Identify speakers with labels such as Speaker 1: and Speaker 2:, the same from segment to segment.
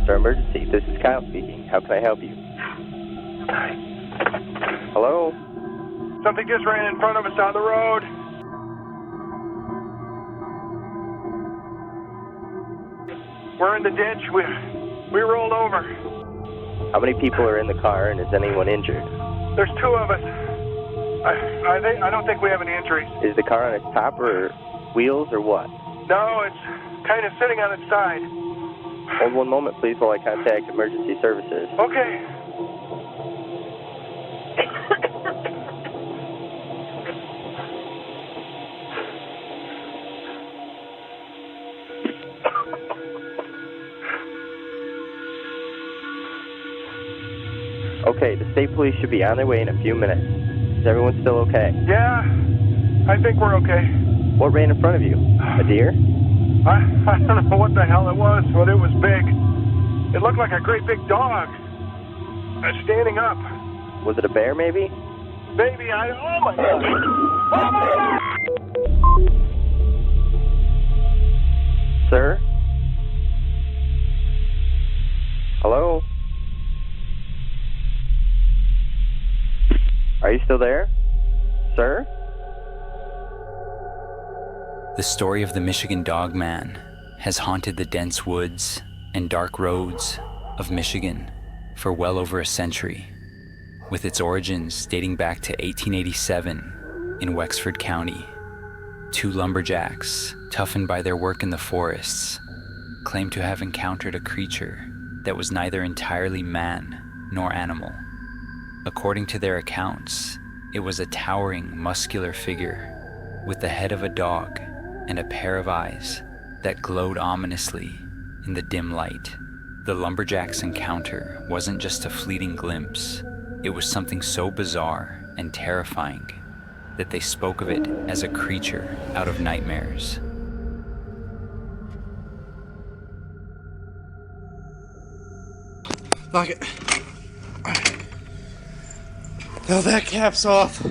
Speaker 1: Star Emergency. This is Kyle speaking. How can I help you? Hello?
Speaker 2: Something just ran in front of us on the road. We're in the ditch. We rolled over.
Speaker 1: How many people are in the car, and is anyone injured?
Speaker 2: There's two of us. I don't think we have any injuries.
Speaker 1: Is the car on its top or wheels or what?
Speaker 2: No, it's kind of sitting on its side.
Speaker 1: Hold one moment, please, while I contact emergency services.
Speaker 2: Okay.
Speaker 1: Okay, the state police should be on their way in a few minutes. Is everyone still okay?
Speaker 2: Yeah, I think we're okay.
Speaker 1: What ran in front of you? A deer?
Speaker 2: I don't know what the hell it was, but it was big. It looked like a great big dog. Standing up.
Speaker 1: Was it a bear, maybe?
Speaker 2: Maybe, oh my God. Oh my God!
Speaker 1: Sir? Hello? Are you still there? Sir?
Speaker 3: The story of the Michigan Dog Man has haunted the dense woods and dark roads of Michigan for well over a century, with its origins dating back to 1887 in Wexford County. Two lumberjacks, toughened by their work in the forests, claimed to have encountered a creature that was neither entirely man nor animal. According to their accounts, it was a towering, muscular figure with the head of a dog and a pair of eyes that glowed ominously in the dim light. The lumberjacks' encounter wasn't just a fleeting glimpse. It was something so bizarre and terrifying that they spoke of it as a creature out of nightmares.
Speaker 4: Lock it. Now that caps off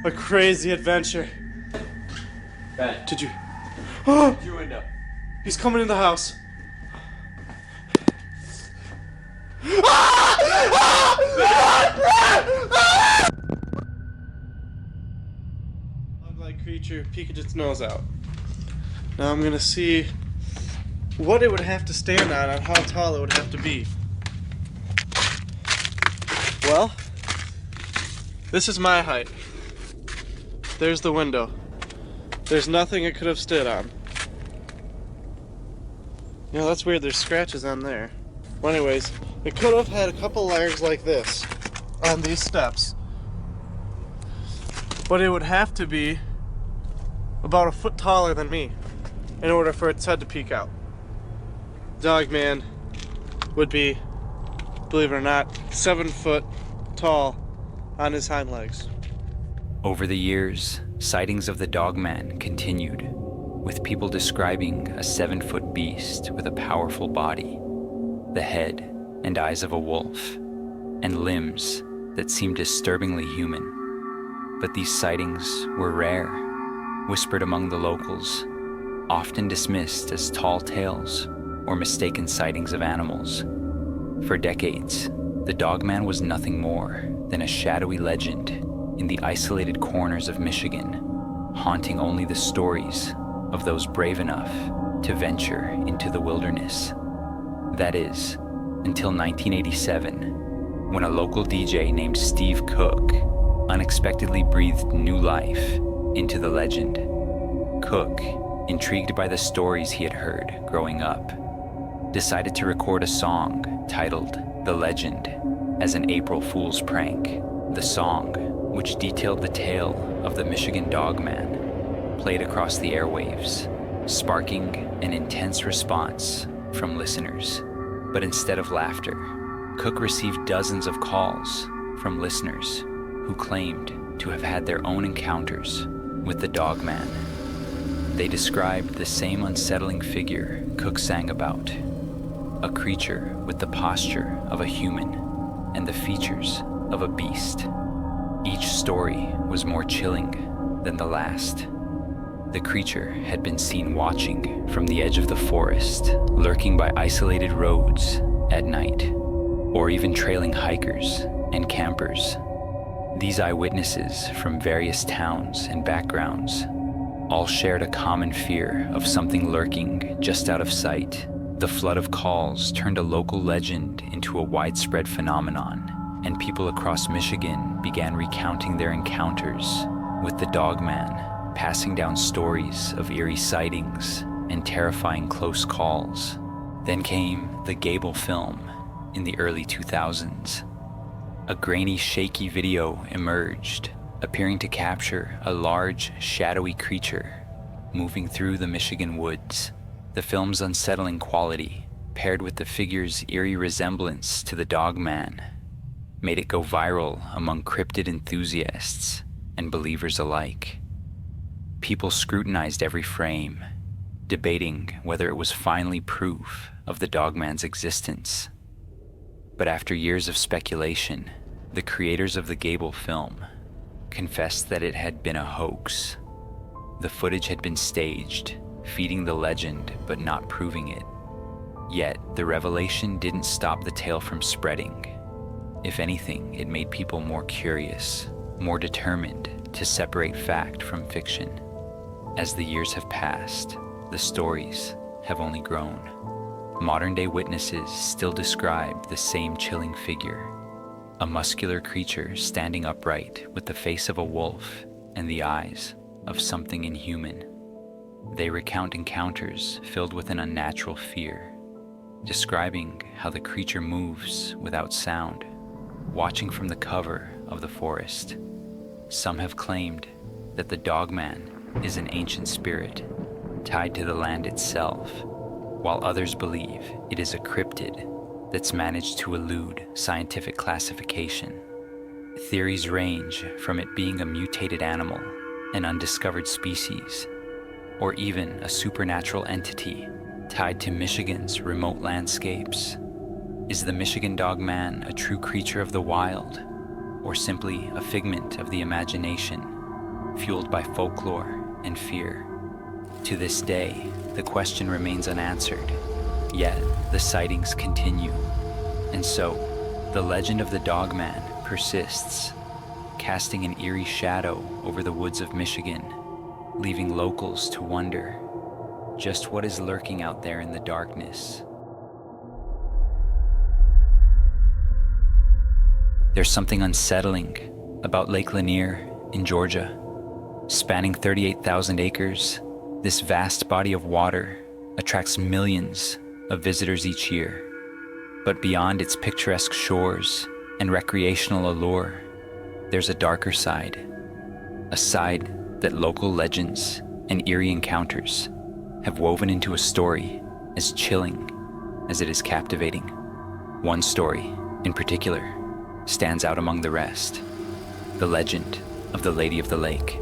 Speaker 4: a crazy adventure.
Speaker 5: Ben,
Speaker 4: Did you? Oh!
Speaker 5: your window.
Speaker 4: He's coming in the house. Bug-like creature peeking its nose out. Now I'm gonna see what it would have to stand on how tall it would have to be. Well, this is my height. There's the window. There's nothing it could have stood on. You know, that's weird, there's scratches on there. Well, anyways, it could have had a couple legs like this on these steps. But it would have to be about a foot taller than me in order for its head to peek out. Dog Man would be, believe it or not, 7 foot tall on his hind legs.
Speaker 3: Over the years, sightings of the Dog Man continued, with people describing a 7-foot beast with a powerful body, the head and eyes of a wolf, and limbs that seemed disturbingly human. But these sightings were rare, whispered among the locals, often dismissed as tall tales or mistaken sightings of animals. For decades, the Dog Man was nothing more than a shadowy legend in the isolated corners of Michigan, haunting only the stories of those brave enough to venture into the wilderness. That is, until 1987, when a local DJ named Steve Cook unexpectedly breathed new life into the legend. Cook, intrigued by the stories he had heard growing up, decided to record a song titled "The Legend" as an April Fool's prank. The song, which detailed the tale of the Michigan Dog Man, played across the airwaves, sparking an intense response from listeners. But instead of laughter, Cook received dozens of calls from listeners who claimed to have had their own encounters with the Dog Man. They described the same unsettling figure Cook sang about, a creature with the posture of a human and the features of a beast. Each story was more chilling than the last. The creature had been seen watching from the edge of the forest, lurking by isolated roads at night, or even trailing hikers and campers. These eyewitnesses from various towns and backgrounds all shared a common fear of something lurking just out of sight. The flood of calls turned a local legend into a widespread phenomenon, and people across Michigan began recounting their encounters with the Dogman, passing down stories of eerie sightings and terrifying close calls. Then came the Gable film in the early 2000s. A grainy, shaky video emerged, appearing to capture a large, shadowy creature moving through the Michigan woods. The film's unsettling quality, paired with the figure's eerie resemblance to the Dogman, made it go viral among cryptid enthusiasts and believers alike. People scrutinized every frame, debating whether it was finally proof of the Dogman's existence. But after years of speculation, the creators of the Gable film confessed that it had been a hoax. The footage had been staged, feeding the legend but not proving it. Yet, the revelation didn't stop the tale from spreading. If anything, it made people more curious, more determined to separate fact from fiction. As the years have passed, the stories have only grown. Modern-day witnesses still describe the same chilling figure, a muscular creature standing upright with the face of a wolf and the eyes of something inhuman. They recount encounters filled with an unnatural fear, describing how the creature moves without sound, watching from the cover of the forest. Some have claimed that the Dogman is an ancient spirit tied to the land itself, while others believe it is a cryptid that's managed to elude scientific classification. Theories range from it being a mutated animal, an undiscovered species, or even a supernatural entity tied to Michigan's remote landscapes. Is the Michigan Dogman a true creature of the wild, or simply a figment of the imagination, fueled by folklore and fear? To this day, the question remains unanswered, yet the sightings continue. And so, the legend of the Dogman persists, casting an eerie shadow over the woods of Michigan, leaving locals to wonder just what is lurking out there in the darkness. There's something unsettling about Lake Lanier in Georgia. Spanning 38,000 acres, this vast body of water attracts millions of visitors each year. But beyond its picturesque shores and recreational allure, there's a darker side, a side that local legends and eerie encounters have woven into a story as chilling as it is captivating. One story, in particular, stands out among the rest: the legend of the Lady of the Lake.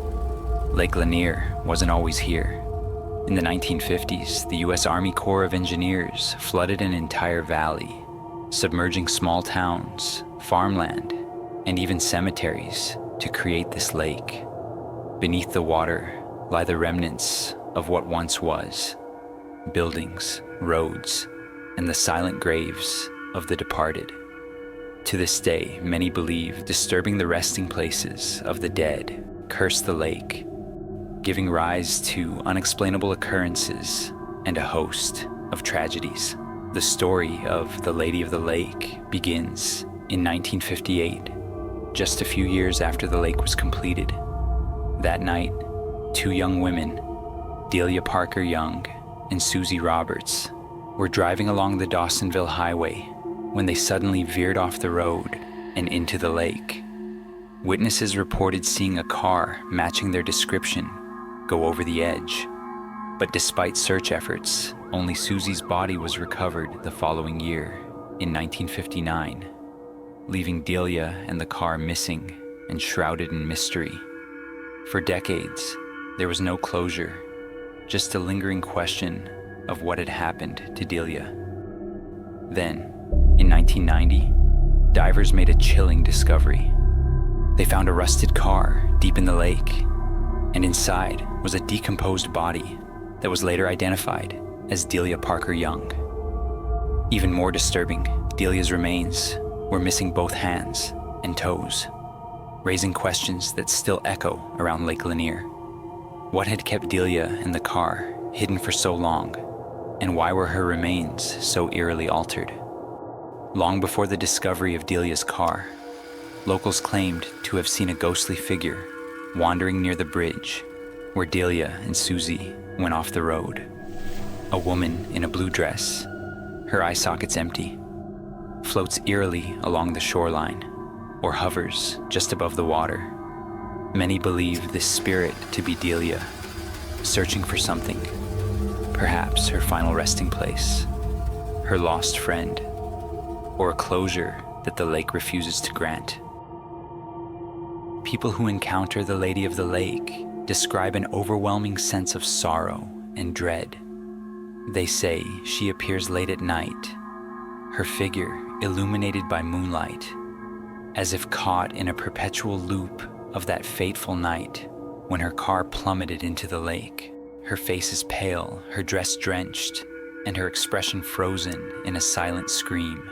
Speaker 3: Lake Lanier wasn't always here. In the 1950s, the U.S. Army Corps of Engineers flooded an entire valley, submerging small towns, farmland, and even cemeteries to create this lake. Beneath the water lie the remnants of what once was: buildings, roads, and the silent graves of the departed. To this day, many believe disturbing the resting places of the dead curse the lake, giving rise to unexplainable occurrences and a host of tragedies. The story of the Lady of the Lake begins in 1958, just a few years after the lake was completed. That night, two young women, Delia Parker Young and Susie Roberts, were driving along the Dawsonville Highway when they suddenly veered off the road and into the lake. Witnesses reported seeing a car matching their description go over the edge, but despite search efforts, only Susie's body was recovered the following year, in 1959, leaving Delia and the car missing and shrouded in mystery. For decades, there was no closure, just a lingering question of what had happened to Delia. Then, in 1990, divers made a chilling discovery. They found a rusted car deep in the lake, and inside was a decomposed body that was later identified as Delia Parker Young. Even more disturbing, Delia's remains were missing both hands and toes, raising questions that still echo around Lake Lanier. What had kept Delia in the car hidden for so long, and why were her remains so eerily altered? Long before the discovery of Delia's car, locals claimed to have seen a ghostly figure wandering near the bridge where Delia and Susie went off the road. A woman in a blue dress, her eye sockets empty, floats eerily along the shoreline or hovers just above the water. Many believe this spirit to be Delia, searching for something, perhaps her final resting place, her lost friend, or a closure that the lake refuses to grant. People who encounter the Lady of the Lake describe an overwhelming sense of sorrow and dread. They say she appears late at night, her figure illuminated by moonlight, as if caught in a perpetual loop of that fateful night when her car plummeted into the lake. Her face is pale, her dress drenched, and her expression frozen in a silent scream,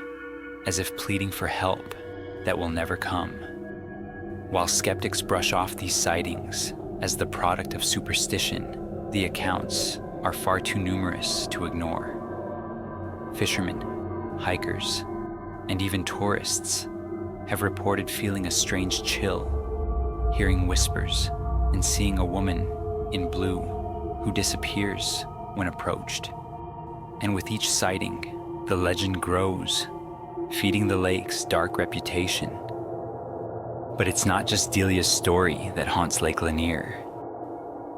Speaker 3: as if pleading for help that will never come. While skeptics brush off these sightings as the product of superstition, the accounts are far too numerous to ignore. Fishermen, hikers, and even tourists have reported feeling a strange chill, hearing whispers, and seeing a woman in blue who disappears when approached. And with each sighting, the legend grows, feeding the lake's dark reputation. But it's not just Delia's story that haunts Lake Lanier.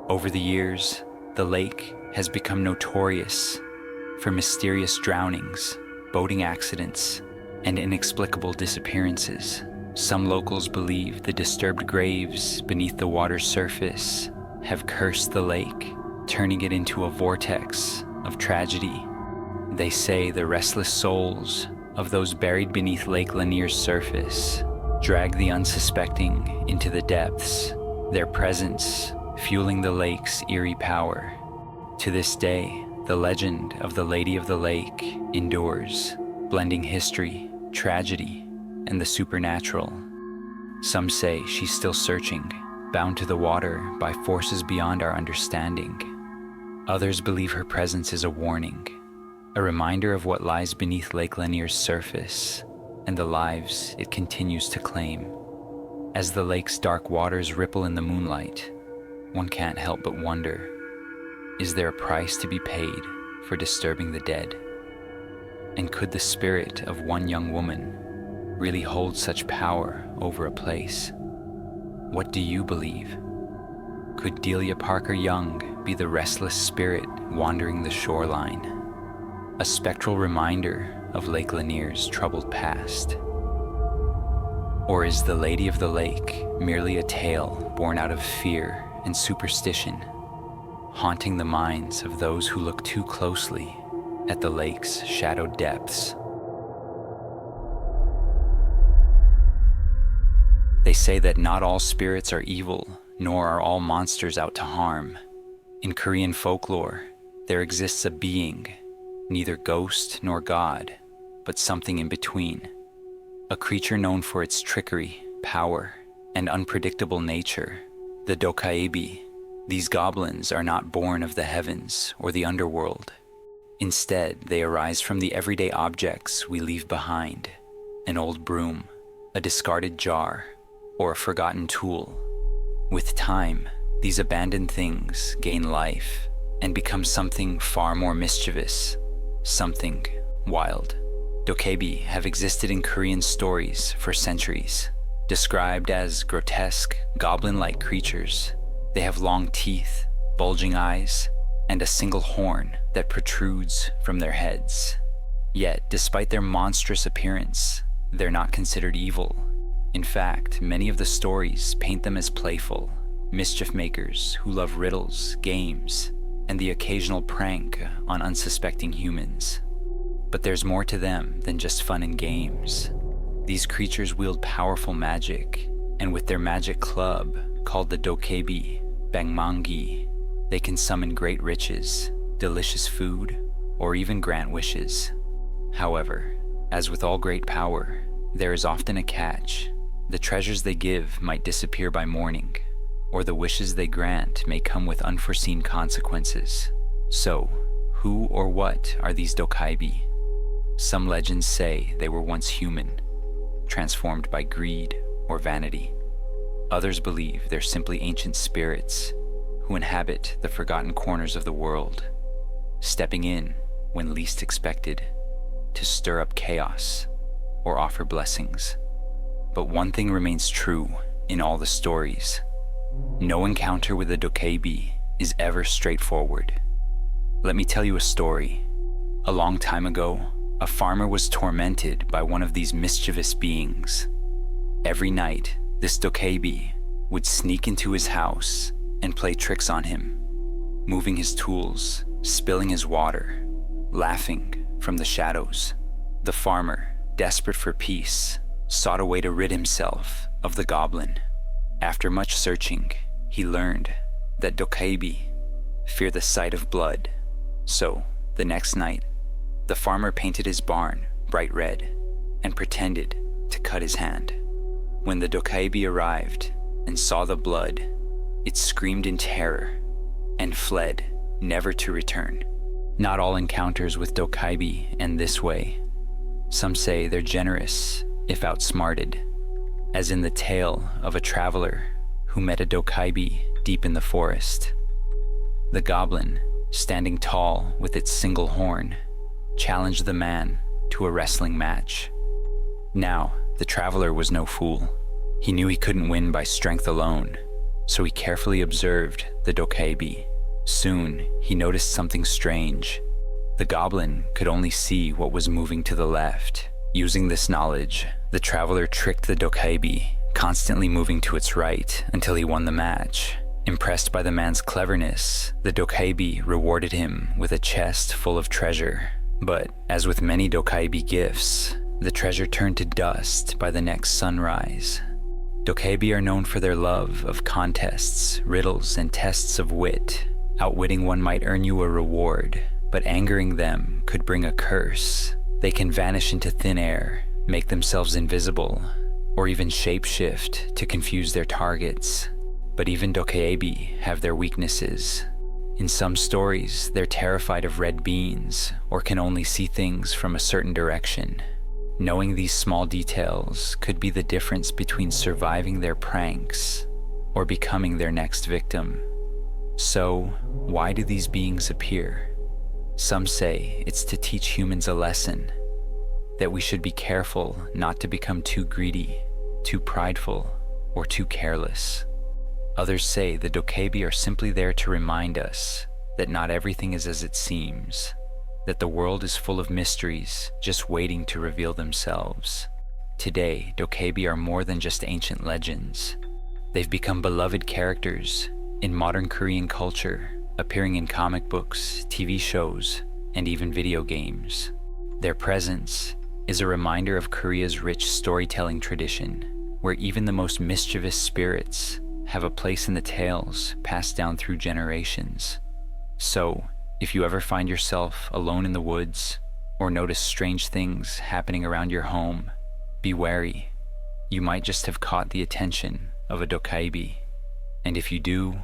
Speaker 3: Over the years, the lake has become notorious for mysterious drownings, boating accidents, and inexplicable disappearances. Some locals believe the disturbed graves beneath the water's surface have cursed the lake, turning it into a vortex of tragedy. They say the restless souls of those buried beneath Lake Lanier's surface drag the unsuspecting into the depths, their presence fueling the lake's eerie power. To this day, the legend of the Lady of the Lake endures, blending history, tragedy, and the supernatural. Some say she's still searching, bound to the water by forces beyond our understanding. Others believe her presence is a warning, a reminder of what lies beneath Lake Lanier's surface and the lives it continues to claim. As the lake's dark waters ripple in the moonlight, one can't help but wonder, is there a price to be paid for disturbing the dead? And could the spirit of one young woman really hold such power over a place? What do you believe? Could Delia Parker Young be the restless spirit wandering the shoreline? A spectral reminder of Lake Lanier's troubled past? Or is the Lady of the Lake merely a tale born out of fear and superstition, haunting the minds of those who look too closely at the lake's shadowed depths? They say that not all spirits are evil, nor are all monsters out to harm. In Korean folklore, there exists a being, neither ghost nor god, but something in between. A creature known for its trickery, power, and unpredictable nature, the Dokkaebi. These goblins are not born of the heavens or the underworld. Instead, they arise from the everyday objects we leave behind: an old broom, a discarded jar, or a forgotten tool. With time, these abandoned things gain life and become something far more mischievous, something wild. Dokkaebi have existed in Korean stories for centuries. Described as grotesque, goblin-like creatures, they have long teeth, bulging eyes, and a single horn that protrudes from their heads. Yet, despite their monstrous appearance, they're not considered evil. In fact, many of the stories paint them as playful, mischief makers who love riddles, games, and the occasional prank on unsuspecting humans. But there's more to them than just fun and games. These creatures wield powerful magic, and with their magic club, called the Dokkaebi Bangmangi, they can summon great riches, delicious food, or even grant wishes. However, as with all great power, there is often a catch. The treasures they give might disappear by morning, or the wishes they grant may come with unforeseen consequences. So, who or what are these Dokkaebi? Some legends say they were once human, transformed by greed or vanity. Others believe they're simply ancient spirits who inhabit the forgotten corners of the world, stepping in when least expected to stir up chaos or offer blessings. But one thing remains true in all the stories. No encounter with a Dokkaebi is ever straightforward. Let me tell you a story. A long time ago, a farmer was tormented by one of these mischievous beings. Every night, this Dokkaebi would sneak into his house and play tricks on him, moving his tools, spilling his water, laughing from the shadows. The farmer, desperate for peace, sought a way to rid himself of the goblin. After much searching, he learned that Dokkaebi fear the sight of blood. So, the next night, the farmer painted his barn bright red and pretended to cut his hand. When the Dokkaebi arrived and saw the blood, it screamed in terror and fled, never to return. Not all encounters with Dokkaebi end this way. Some say they're generous if outsmarted, as in the tale of a traveler who met a Dokkaebi deep in the forest. The goblin, standing tall with its single horn, challenged the man to a wrestling match. Now, the traveler was no fool. He knew he couldn't win by strength alone, so he carefully observed the Dokkaebi. Soon, he noticed something strange. The goblin could only see what was moving to the left. Using this knowledge, the traveler tricked the Dokkaebi, constantly moving to its right until he won the match. Impressed by the man's cleverness, the Dokkaebi rewarded him with a chest full of treasure. But, as with many Dokkaebi gifts, the treasure turned to dust by the next sunrise. Dokkaebi are known for their love of contests, riddles, and tests of wit. Outwitting one might earn you a reward, but angering them could bring a curse. They can vanish into thin air, make themselves invisible, or even shapeshift to confuse their targets. But even Dokkaebi have their weaknesses. In some stories, they're terrified of red beans or can only see things from a certain direction. Knowing these small details could be the difference between surviving their pranks or becoming their next victim. So, why do these beings appear? Some say it's to teach humans a lesson, that we should be careful not to become too greedy, too prideful, or too careless. Others say the Dokkaebi are simply there to remind us that not everything is as it seems, that the world is full of mysteries just waiting to reveal themselves. Today, Dokkaebi are more than just ancient legends. They've become beloved characters in modern Korean culture, appearing in comic books, TV shows, and even video games. Their presence is a reminder of Korea's rich storytelling tradition, where even the most mischievous spirits have a place in the tales passed down through generations. So, if you ever find yourself alone in the woods or notice strange things happening around your home, be wary. You might just have caught the attention of a Dokkaebi. And if you do,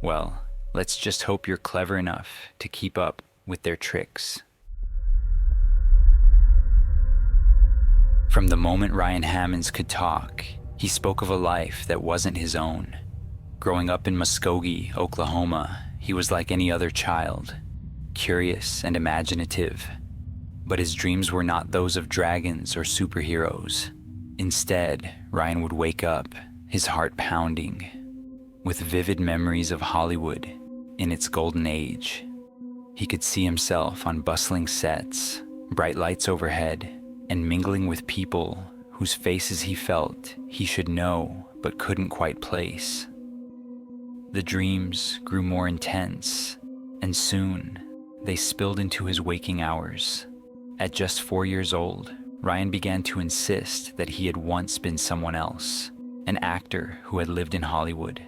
Speaker 3: well, let's just hope you're clever enough to keep up with their tricks. From the moment Ryan Hammons could talk, he spoke of a life that wasn't his own. Growing up in Muskogee, Oklahoma, he was like any other child, curious and imaginative. But his dreams were not those of dragons or superheroes. Instead, Ryan would wake up, his heart pounding, with vivid memories of Hollywood in its golden age. He could see himself on bustling sets, bright lights overhead, and mingling with people whose faces he felt he should know but couldn't quite place. The dreams grew more intense, and soon they spilled into his waking hours. At just 4 years old, Ryan began to insist that he had once been someone else, an actor who had lived in Hollywood.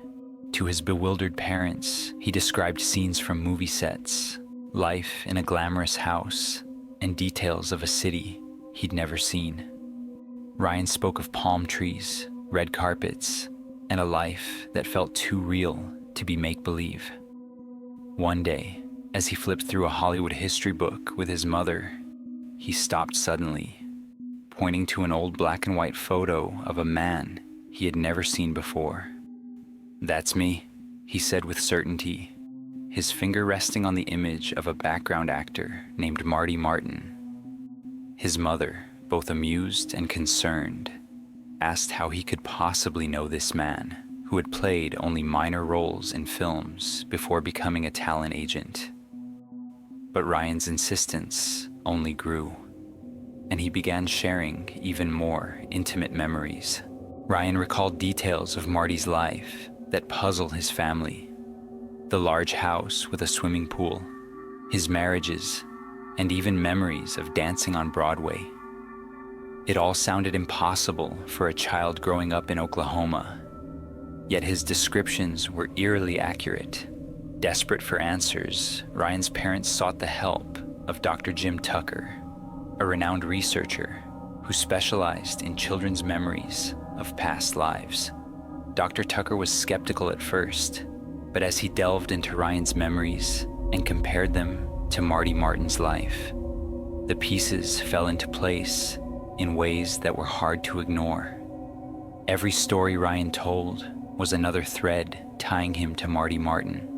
Speaker 3: To his bewildered parents, he described scenes from movie sets, life in a glamorous house, and details of a city he'd never seen. Ryan spoke of palm trees, red carpets, and a life that felt too real to be make-believe. One day, as he flipped through a Hollywood history book with his mother, he stopped suddenly, pointing to an old black and white photo of a man he had never seen before. "That's me," he said with certainty, his finger resting on the image of a background actor named Marty Martin. His mother, both amused and concerned, asked how he could possibly know this man, who had played only minor roles in films before becoming a talent agent. But Ryan's insistence only grew, and he began sharing even more intimate memories. Ryan recalled details of Marty's life that puzzle his family: the large house with a swimming pool, his marriages, and even memories of dancing on Broadway. It all sounded impossible for a child growing up in Oklahoma, yet his descriptions were eerily accurate. Desperate for answers, Ryan's parents sought the help of Dr. Jim Tucker, a renowned researcher who specialized in children's memories of past lives. Dr. Tucker was skeptical at first, but as he delved into Ryan's memories and compared them to Marty Martin's life, the pieces fell into place in ways that were hard to ignore. Every story Ryan told was another thread tying him to Marty Martin,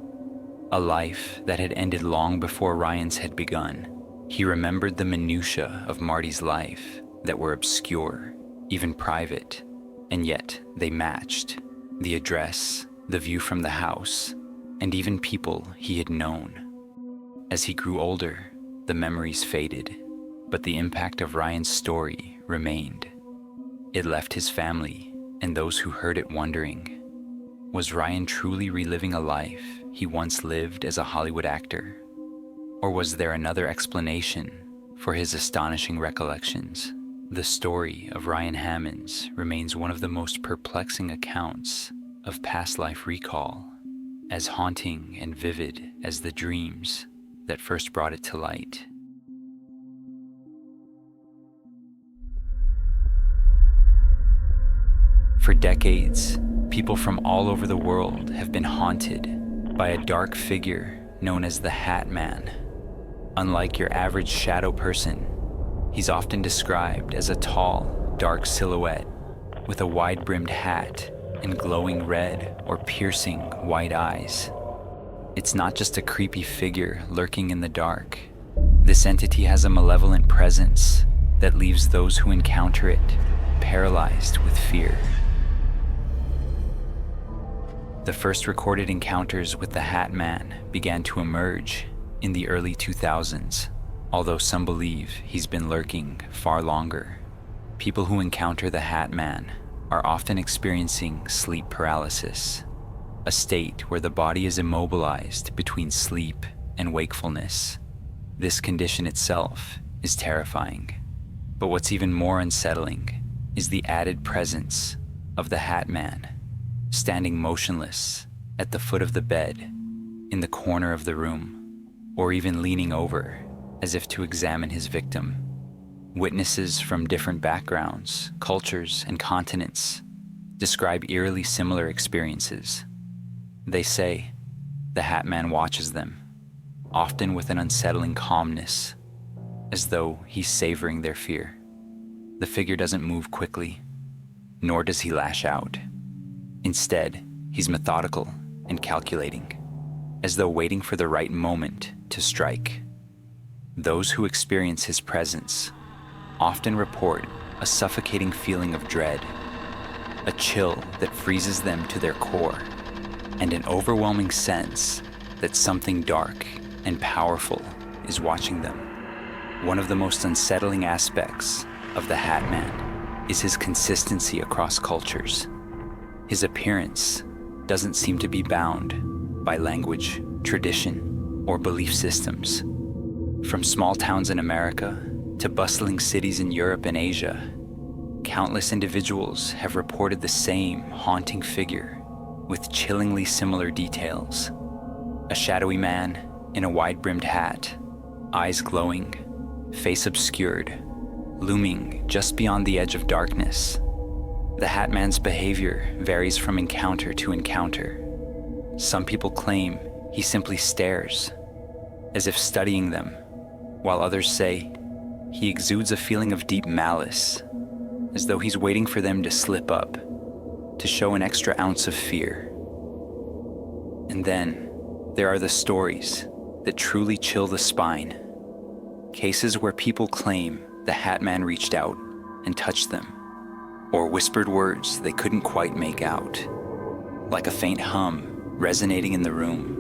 Speaker 3: a life that had ended long before Ryan's had begun. He remembered the minutiae of Marty's life that were obscure, even private, and yet they matched: the address, the view from the house, and even people he had known. As he grew older, the memories faded, but the impact of Ryan's story remained. It left his family and those who heard it wondering, was Ryan truly reliving a life he once lived as a Hollywood actor? Or was there another explanation for his astonishing recollections? The story of Ryan Hammons remains one of the most perplexing accounts of past life recall, as haunting and vivid as the dreams that first brought it to light. For decades, people from all over the world have been haunted by a dark figure known as the Hat Man. Unlike your average shadow person, he's often described as a tall, dark silhouette with a wide-brimmed hat and glowing red or piercing white eyes. It's not just a creepy figure lurking in the dark. This entity has a malevolent presence that leaves those who encounter it paralyzed with fear. The first recorded encounters with the Hat Man began to emerge in the early 2000s, although some believe he's been lurking far longer. People who encounter the Hat Man are often experiencing sleep paralysis, a state where the body is immobilized between sleep and wakefulness. This condition itself is terrifying, but what's even more unsettling is the added presence of the Hat Man, standing motionless at the foot of the bed, in the corner of the room, or even leaning over as if to examine his victim. Witnesses from different backgrounds, cultures, and continents describe eerily similar experiences. They say the Hat Man watches them, often with an unsettling calmness, as though he's savoring their fear. The figure doesn't move quickly, nor does he lash out. Instead, he's methodical and calculating, as though waiting for the right moment to strike. Those who experience his presence often report a suffocating feeling of dread, a chill that freezes them to their core, and an overwhelming sense that something dark and powerful is watching them. One of the most unsettling aspects of the Hat Man is his consistency across cultures. His appearance doesn't seem to be bound by language, tradition, or belief systems. From small towns in America to bustling cities in Europe and Asia, countless individuals have reported the same haunting figure with chillingly similar details. A shadowy man in a wide-brimmed hat, eyes glowing, face obscured, looming just beyond the edge of darkness. The Hat Man's behavior varies from encounter to encounter. Some people claim he simply stares, as if studying them, while others say he exudes a feeling of deep malice, as though he's waiting for them to slip up, to show an extra ounce of fear. And then there are the stories that truly chill the spine. Cases where people claim the Hat Man reached out and touched them, or whispered words they couldn't quite make out, like a faint hum resonating in the room.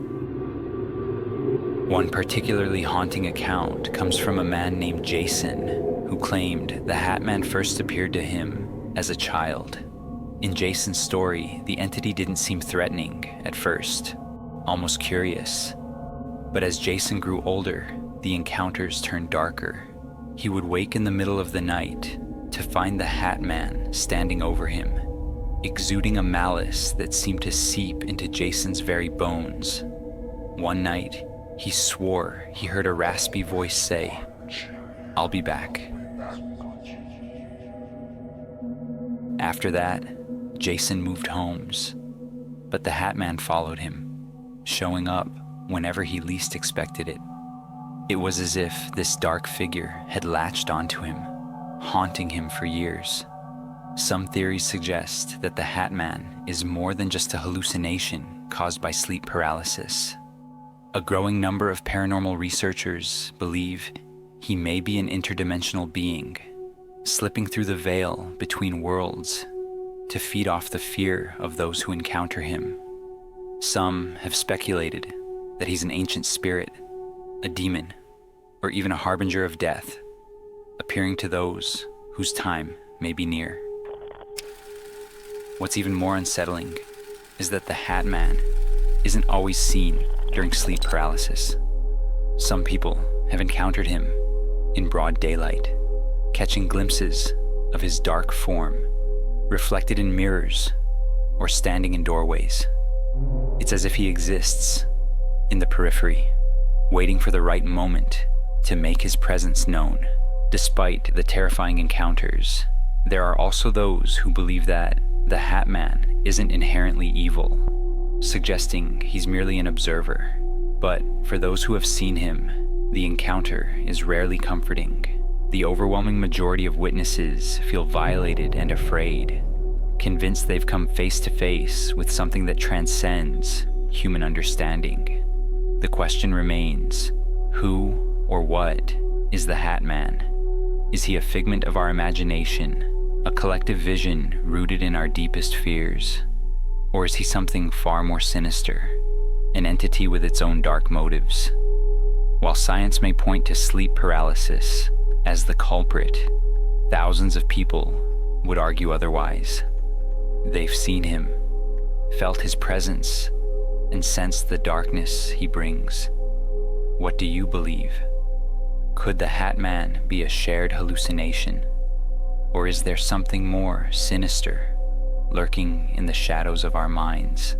Speaker 3: One particularly haunting account comes from a man named Jason, who claimed the Hat Man first appeared to him as a child. In Jason's story, the entity didn't seem threatening at first, almost curious. But as Jason grew older, the encounters turned darker. He would wake in the middle of the night to find the Hat Man standing over him, exuding a malice that seemed to seep into Jason's very bones. One night, he swore he heard a raspy voice say, "I'll be back." After that, Jason moved homes, but the Hat Man followed him, showing up whenever he least expected it. It was as if this dark figure had latched onto him, haunting him for years. Some theories suggest that the Hat Man is more than just a hallucination caused by sleep paralysis. A growing number of paranormal researchers believe he may be an interdimensional being, slipping through the veil between worlds to feed off the fear of those who encounter him. Some have speculated that he's an ancient spirit, a demon, or even a harbinger of death, appearing to those whose time may be near. What's even more unsettling is that the Hat Man isn't always seen during sleep paralysis. Some people have encountered him in broad daylight, catching glimpses of his dark form reflected in mirrors or standing in doorways. It's as if he exists in the periphery, waiting for the right moment to make his presence known. Despite the terrifying encounters, there are also those who believe that the Hat Man isn't inherently evil, suggesting he's merely an observer. But for those who have seen him, the encounter is rarely comforting. The overwhelming majority of witnesses feel violated and afraid, convinced they've come face to face with something that transcends human understanding. The question remains, who or what is the Hat Man? Is he a figment of our imagination, a collective vision rooted in our deepest fears? Or is he something far more sinister, an entity with its own dark motives? While science may point to sleep paralysis as the culprit, thousands of people would argue otherwise. They've seen him, felt his presence, and sensed the darkness he brings. What do you believe? Could the Hat Man be a shared hallucination? Or is there something more sinister lurking in the shadows of our minds?